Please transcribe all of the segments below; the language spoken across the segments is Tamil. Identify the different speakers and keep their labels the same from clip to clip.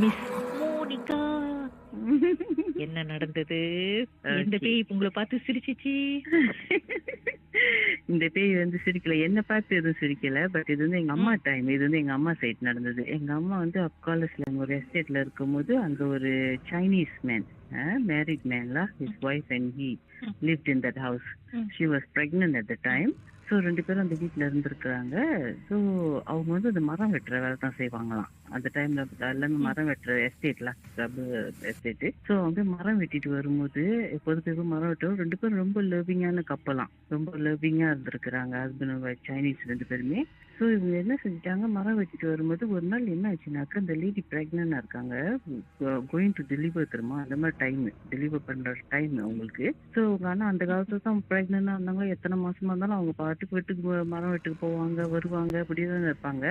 Speaker 1: மிஸ் மோனிகா, என்ன நடந்தது? எந்த
Speaker 2: Okay.
Speaker 1: பேய் உங்களை பார்த்து சிரிச்சிச்சு?
Speaker 2: இந்த பேய் வந்து சிரிக்கல, என்ன பார்த்து எதுவும் சிரிக்கல. பட் இது வந்து எங்க அம்மா டைம், இது வந்து எங்க அம்மா சைட் நடந்தது. எங்க அம்மா வந்து அப்காலஸ்ல ஒரு எஸ்டேட்ல இருக்கும்போது அங்க ஒரு சைனீஸ் மேன், மேரிட் மேன்ல, his wife and he lived in that house. She was pregnant at the time. So 2 பேரும் அந்த வீட்டில் இருந்திருக்கிறாங்க. ஸோ அவங்க வந்து அந்த மரம் வெட்டுற வேலை தான் செய்வாங்களாம் அந்த டைம்ல. எல்லாமே மரம் வெட்டுற எஸ்டேட்ல, எஸ்டேட்டு. ஸோ அவங்க மரம் வெட்டிட்டு வரும்போது, எப்போது பேரும் மரம் வெட்டுவோம். 2 பேரும் ரொம்ப லவ்விங்கான கப்பலாம், ரொம்ப லவ்விங்கா இருந்திருக்கிறாங்க, ஹஸ்பண்ட் அண்ட் ஒய்ஃப், சைனீஸ் 2 பேருமே. ஸோ இவங்க என்ன செஞ்சுட்டாங்க, மரம் வெட்டிட்டு வரும்போது ஒரு நாள் என்ன ஆச்சுனாக்கா, அந்த லேடி பிரெக்னன்டா இருக்காங்க, கோயிங் டு டெலிவர் தெரியுமா, அந்த மாதிரி டைம், டெலிவர் பண்ற டைம் அவங்களுக்கு. ஸோ ஆனால் அந்த காலத்துல தான் பிரெக்னன்டா இருந்தாங்க. எத்தனை மாசமா இருந்தாலும் அவங்க பாட்டுக்கு மரம் வெட்டுக்கு போவாங்க வருவாங்க, அப்படிதான் இருப்பாங்க.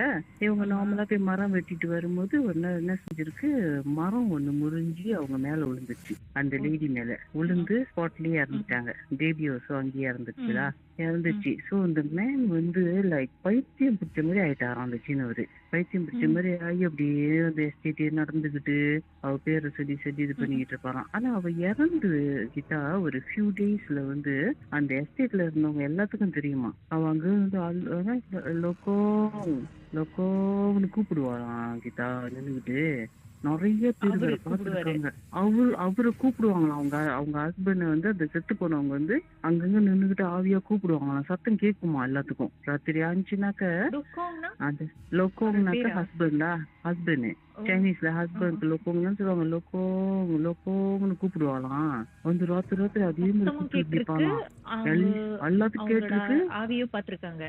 Speaker 2: இவங்க நார்மலா போய் மரம் வெட்டிட்டு வரும்போது ஒரு நாள் என்ன செஞ்சிருக்கு, மரம் ஒண்ணு முறிஞ்சி அவங்க மேல விழுந்துச்சு. அந்த லேடி மேல விழுந்து ஸ்பாட்லயே இறந்துட்டாங்க. பேபி ஸோ அங்கேயே இறந்துச்சுதா, இறந்துச்சு. ஸோ இந்த மேன் வந்து லைக் பைத்தியம் பிடிச்ச மாதிரி ஆயிட்டாராம் அந்த சின்னவரு. பைத்தியம் பிடிச்ச மாதிரி ஆகி அப்படியே அந்த எஸ்டேட்டே நடந்துகிட்டு அவ பேரை சொல்லி சொல்லி இது பண்ணிக்கிட்டு இருப்பாராம். ஆனா அவ இறந்து கிட்டா ஒரு ஃபியூ டேஸ்ல வந்து அந்த எஸ்டேட்ல இருந்தவங்க எல்லாத்துக்கும் தெரியுமா. அவ அங்க வந்து லொக்கோ லொக்கோன்னு கூப்பிடுவாராம் கிட்டா நின்றுகிட்டு. நிறைய பேர் வேற பார்த்துருக்காங்க. அவரை கூப்பிடுவாங்களாம். அவங்க ஹஸ்பண்ட் வந்து அந்த செத்து போனவங்க வந்து அங்கங்க நின்றுகிட்டு ஆவியா கூப்பிடுவாங்களாம். சத்தம் கேட்குமா எல்லாத்துக்கும். ராத்திரி ஆச்சுனாக்க அந்த லோக்கோங்கனாக்க ஹஸ்பண்ட் சைனீஸ்ல ஹஸ்பண்ட் லோக்கோங்கன்னு சொல்லுவாங்க. லோக்கோங்கன்னு கூப்பிடுவாங்களாம். வந்து ராத்திரி அதே மாதிரி கூப்பிட்டுருப்பாங்களாம். எல்லாத்துக்கும் கேட்டிருக்கு.
Speaker 1: ஆவியோ பாத்திருக்காங்க.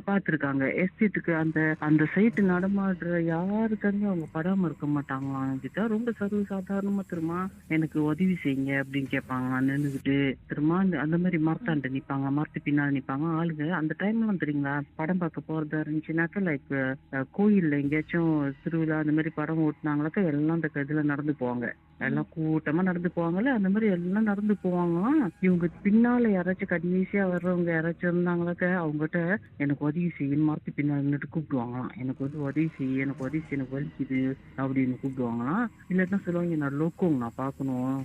Speaker 2: பாத்துருக்காங்க. எஸ்டேட்டுக்கு அந்த சைட்டு நடமாடுற யாருக்காங்க அவங்க படாம இருக்க மாட்டாங்களாம் கிட்ட. ரொம்ப சர்வ சாதாரணமா திரும்ப எனக்கு உதவி செய்யுங்க அப்படின்னு கேட்பாங்களாம் நின்றுகிட்டு. திரும்ப அந்த மாதிரி மரத்தாண்ட நிப்பாங்க, மரத்து பின்னாடி நிப்பாங்க ஆளுங்க. அந்த டைம்ல தெரியுங்களா, படம் பார்க்க போறதா இருந்துச்சுனாக்கா, லைக் கோயில்ல எங்கேயாச்சும் திருவிழா அந்த மாதிரி படம் ஓட்டுனாங்களாக்கா எல்லாம் அந்த இதுல நடந்து போவாங்க. எல்லாம் கூட்டமா நடந்து போவாங்கல்ல, அந்த மாதிரி எல்லாம் நடந்து போவாங்களாம். இவங்க பின்னால யாராச்சும் கடைசியா வர்றவங்க யாராச்சும் இருந்தாங்களாக்க, அவங்ககிட்ட எனக்கு உதவி செய்யணும் மரத்து பின்னாடி நின்றுட்டு கூப்பிடுவாங்களாம். எனக்கு வந்து உதவி செய்ய, எனக்கு எனக்கு வலிக்குது அப்படின்னு கூப்பிடுவாங்களாம். இல்லைன்னா சொல்லுவாங்க, நான் லோக்கோங்க நான் பார்க்கணும்,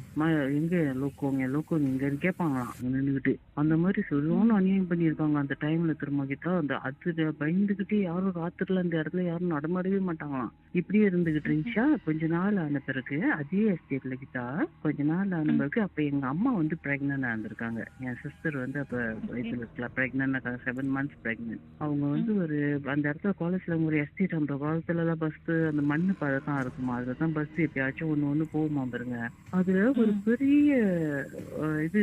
Speaker 2: எங்க லோக்கோங்க இங்கன்னு கேட்பாங்களாம் நின்றுகிட்டு. அந்த மாதிரி சொல்லுவோம்னு அநியாயம் பண்ணியிருக்காங்க அந்த டைம்ல. திரும்ப கிட்ட அந்த அது பயந்துகிட்டே யாரும் ராத்திரில அந்த இடத்துல யாரும் நடமாடவே மாட்டாங்களாம். இப்படியே இருந்துகிட்டு இருந்துச்சா. கொஞ்ச நாள் ஆன பிறகு அதே எஸ்டேட்ல கிட்டா கொஞ்ச நாள் ஆன பிறகு அப்ப எங்க அம்மா வந்து பிரெக்னன்டா இருந்திருக்காங்க. என் சிஸ்டர் வந்து அப்ப இதுல இருக்கலாம் பிரெக்னன்ட், 7 months பிரெக்னன்ட். அவங்க வந்து ஒரு அந்த இடத்துல காலேஜ்ல ஒரு எஸ்டேட், அந்த காலத்துல எல்லாம் பஸ் அந்த மண்ணு பழக்கம் இருக்குமா, அதுலதான் பஸ் எப்பயாச்சும் ஒண்ணு போகுமா பாருங்க. அதுல ஒரு பெரிய இது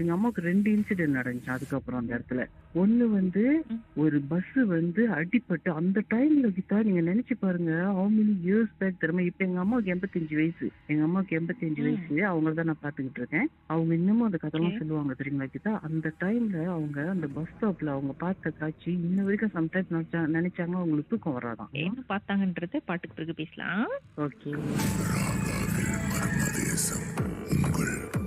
Speaker 2: எங்க அம்மாவுக்கு 2 இன்சிடென்ட் நடந்துச்சு அதுக்கப்புறம் அந்த இடத்துல. ஒண்ணு வந்து ஒரு பஸ் வந்து அடிபட்டு அந்த டைம்ல கிட்டா நீங்க நினைச்சு பாருங்க, how many years back தெரியுமா. இப்ப எங்க அம்மாவுக்கு 85 வயசு, எங்க அம்மாவுக்கு 85 வயசு. அவங்களதான் நான் பாத்துக்கிட்டு இருக்கேன். அவங்க இன்னமும் அந்த கதைலாம் சொல்லுவாங்க தெரியுங்களா கிட்டா. அந்த டைம்ல அவங்க அந்த பஸ் ஸ்டாப்ல அவங்க பார்த்த காட்சி இன்ன வரைக்கும் சம்டைம்ஸ் நினைச்சாங்க அவங்களுக்கு தூக்கம் வராதான்.
Speaker 1: என்ன பார்த்தாங்கன்றது பாட்டுக்கு பிறகு பேசலாம்.
Speaker 2: ஓகே.
Speaker 3: உங்கள்